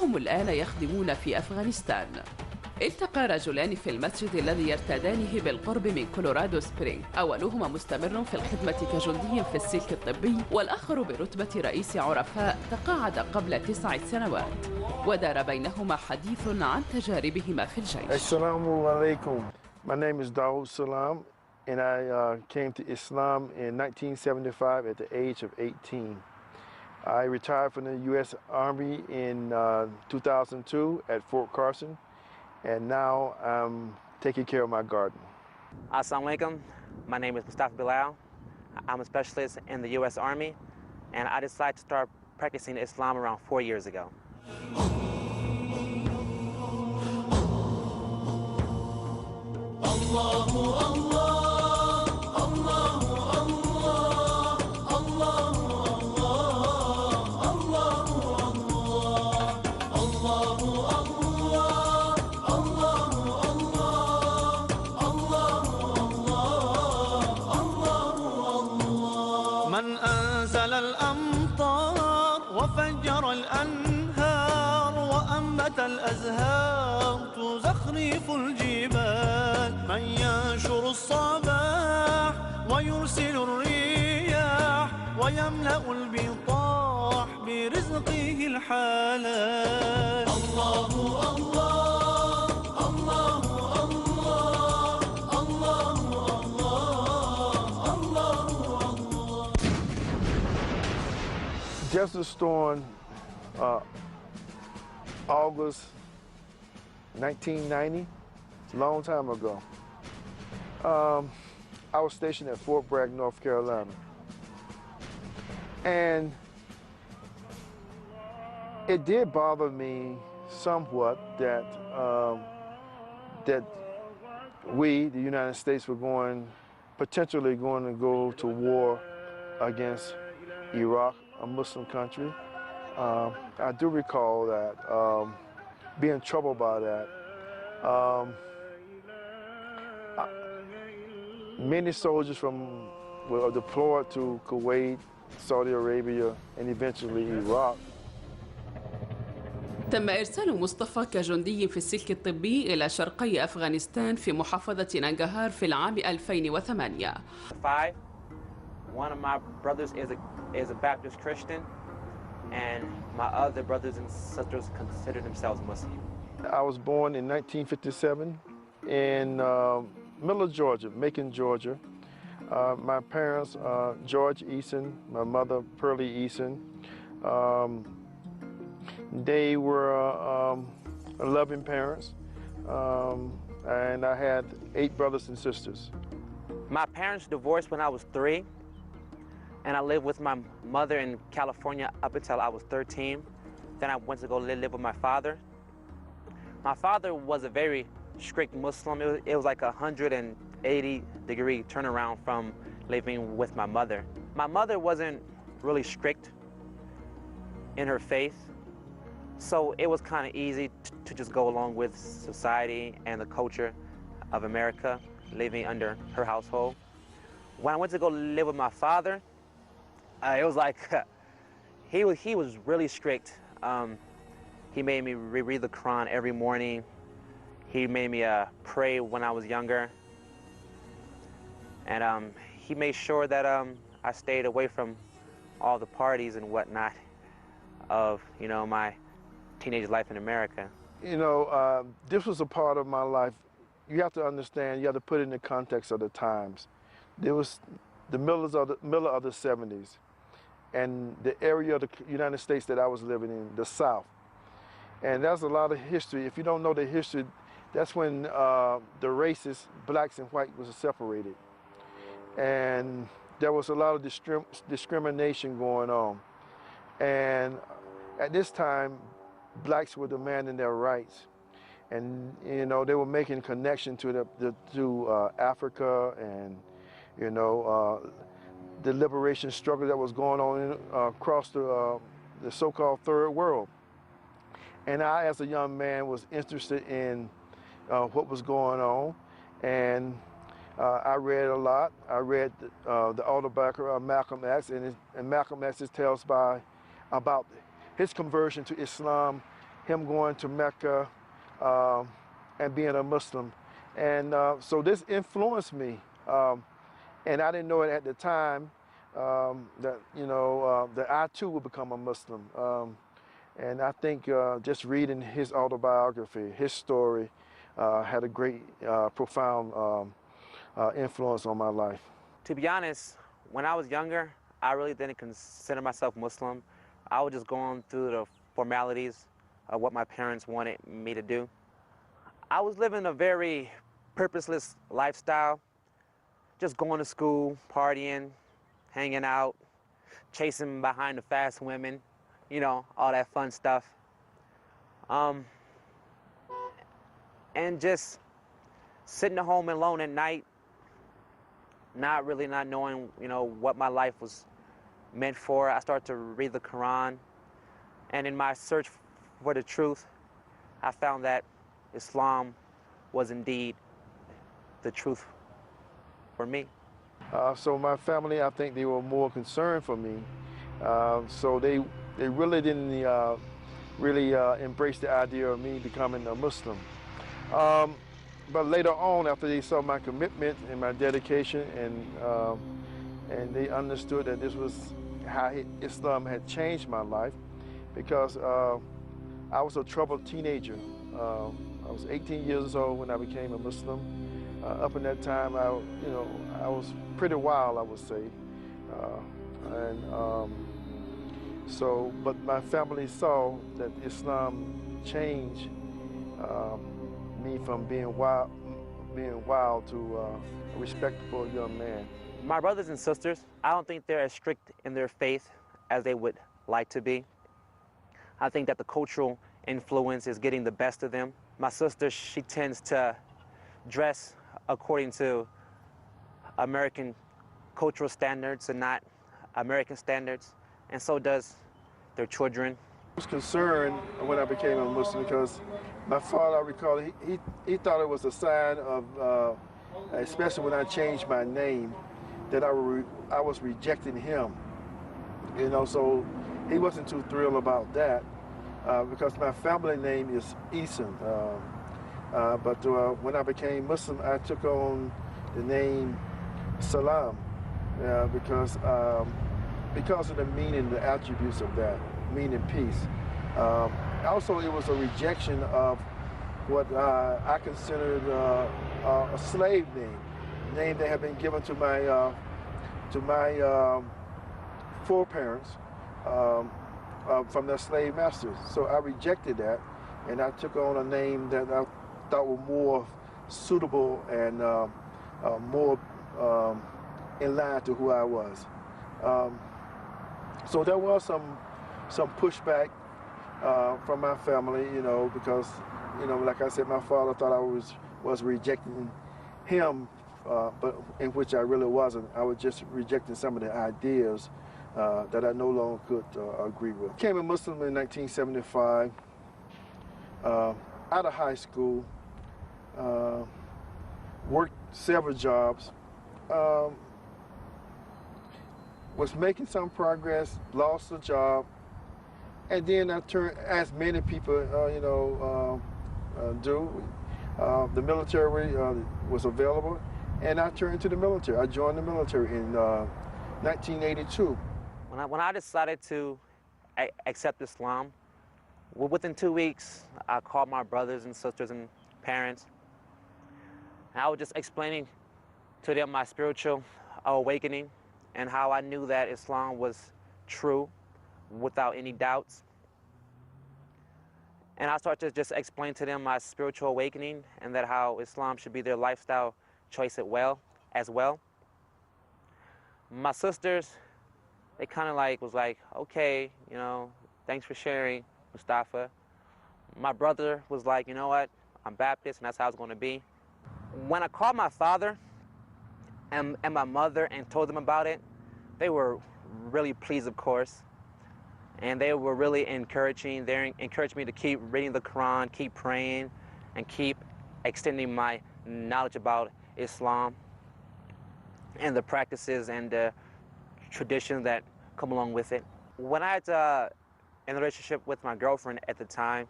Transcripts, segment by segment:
هم الآن يخدمون في أفغانستان. التقى رجلان في المسجد الذي يرتادانه بالقرب من كولورادو سبرينغ، أولهما مستمر في الخدمة كجندي في السلك الطبي، والآخر برتبة رئيس عرفاء تقاعد قبل 9 سنوات، ودار بينهما حديث عن تجاربهما في الجيش. Assalamu alaikum. My name is Dawood Salam, and I came to Islam in 1975 at the age of 18. I retired from the U.S. Army in 2002 at Fort Carson, and now I'm taking care of my garden. Assalamu alaikum. My name is Mustafa Bilal. I'm a specialist in the U.S. Army, and I decided to start practicing Islam around 4 years ago. من أنزل الأمطار وفجر الأنهار وأنبت الأزهار تزخرف الجبال من ينشر الصباح ويرسل الرياح ويملأ البطاح برزقه الحلال. الله الله الله الله الله الله. Desert Storm, August 1990, it's a long time ago. I was stationed at Fort Bragg, North Carolina. And it did bother me somewhat that, that we, the United States, were potentially going to go to war against Iraq, a Muslim country. I do recall that, being troubled by that. Many soldiers were deployed to Kuwait, Saudi Arabia, and eventually Iraq. تم إرسال مصطفى كجندي في السلك الطبي إلى شرقي أفغانستان في محافظة نانجاهار في العام 2008. One of my brothers is a Baptist Christian, and my other brothers and sisters consider themselves Muslim. I was born in 1957 in Miller, Georgia, Macon, Georgia. My parents, George Eason, my mother, Pearlie Eason, they were loving parents, and I had 8 brothers and sisters. My parents divorced when I was 3, and I lived with my mother in California up until I was 13. Then I went to go live with my father. My father was a very strict Muslim. It was like a 180-degree turnaround from living with my mother. My mother wasn't really strict in her faith, so it was kind of easy to just go along with society and the culture of America, living under her household. When I went to go live with my father, it was like, he was really strict. He made me reread the Quran every morning. He made me pray when I was younger. And he made sure that I stayed away from all the parties and whatnot of, my teenage life in America. This was a part of my life. You have to understand, you have to put it in the context of the times. There was the middle of the 70s, and the area of the United States that I was living in, the South. And there's a lot of history. If you don't know the history, that's when the races, blacks and white, was separated. And there was a lot of discrimination going on. And at this time, blacks were demanding their rights. And, they were making connection to Africa and, the liberation struggle that was going on across the so-called third world. And I, as a young man, was interested in what was going on. And I read a lot. I read the autobiography of Malcolm X, and Malcolm X tells about his conversion to Islam, him going to Mecca and being a Muslim. And so this influenced me. And I didn't know it at the time that, that I too would become a Muslim. And I think just reading his autobiography, his story, had a great, profound influence on my life. To be honest, when I was younger, I really didn't consider myself Muslim. I was just going through the formalities of what my parents wanted me to do. I was living a very purposeless lifestyle, just going to school, partying, hanging out, chasing behind the fast women, all that fun stuff. And just sitting at home alone at night, not knowing, what my life was meant for. I started to read the Quran, and in my search for the truth, I found that Islam was indeed the truth for me. So my family, I think they were more concerned for me. So they really didn't embrace the idea of me becoming a Muslim. But later on, after they saw my commitment and my dedication, and they understood that this was how Islam had changed my life, because I was a troubled teenager. I was 18 years old when I became a Muslim. Up in that time, I was pretty wild, I would say. But my family saw that Islam changed me from being wild to a respectable young man. My brothers and sisters, I don't think they're as strict in their faith as they would like to be. I think that the cultural influence is getting the best of them. My sister, she tends to dress according to American cultural standards and not American standards, and so does their children. I was concerned when I became a Muslim because my father, I recall, he thought it was a sign of, especially when I changed my name, that I was rejecting him. So he wasn't too thrilled about that because my family name is Eason. But when I became Muslim, I took on the name Salam because of the meaning, the attributes of that, meaning peace. Also, it was a rejection of what I considered a slave name that had been given to my foreparents from their slave masters. So I rejected that, and I took on a name that I thought was more suitable and more in line to who I was. So there was some pushback from my family, because, like I said, my father thought I was rejecting him, but in which I really wasn't. I was just rejecting some of the ideas that I no longer could agree with. Became a Muslim in 1975, out of high school, worked several jobs, was making some progress, lost a job, and then I turned, as many people, do. The military was available, and I turned to the military. I joined the military in 1982. When I decided to accept Islam, within 2 weeks, I called my brothers and sisters and parents. And I was just explaining to them my spiritual awakening and how I knew that Islam was true without any doubts. And I started to just explain to them my spiritual awakening and that how Islam should be their lifestyle choice as well. My sisters, they kind of was like, okay, thanks for sharing, Mustafa. My brother was like, you know what, I'm Baptist and that's how it's going to be. When I called my father and my mother and told them about it, they were really pleased, of course. And they were really encouraging. They encouraged me to keep reading the Quran, keep praying, and keep extending my knowledge about Islam and the practices and the traditions that come along with it. When I was in a relationship with my girlfriend at the time,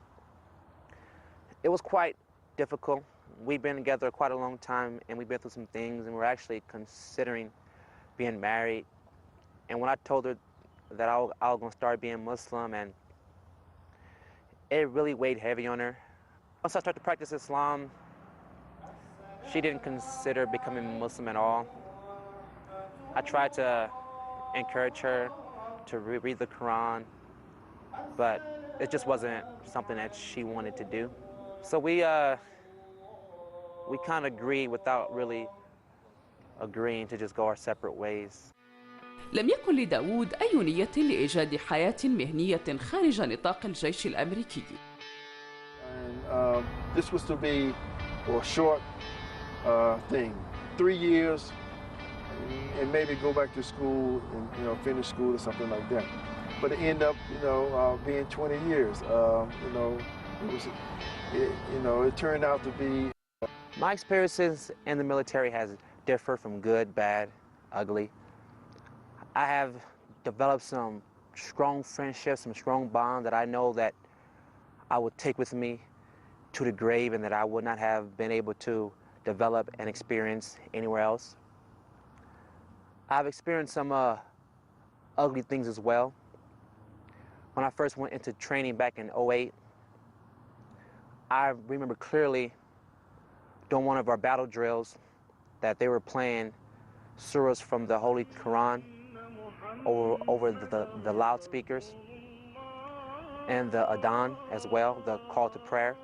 It was quite difficult. We've been together quite a long time, and we've been through some things, and we're actually considering being married. And when I told her that I was going to start being Muslim, and it really weighed heavy on her. Once I started to practice Islam, she didn't consider becoming Muslim at all. I tried to encourage her to read the Quran, but it just wasn't something that she wanted to do. So we kind of agreed without really agreeing to just go our separate ways. لم يكن لداود أي نية لإيجاد حياة مهنية خارج نطاق الجيش الأمريكي. And this was to be a short thing, 3 years, and maybe go back to school and finish school or something like that. But it ended up being 20 years. It turned out to be. My experiences in the military has differed from good, bad, ugly. I have developed some strong friendships, some strong bonds that I know that I would take with me to the grave and that I would not have been able to develop and experience anywhere else. I've experienced some ugly things as well. When I first went into training back in 2008, I remember clearly during one of our battle drills that they were playing surahs from the Holy Quran over the loudspeakers, and the adhan as well, the call to prayer,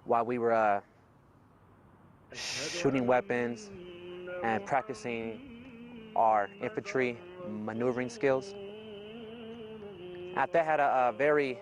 while we were shooting weapons and practicing our infantry maneuvering skills. That had a very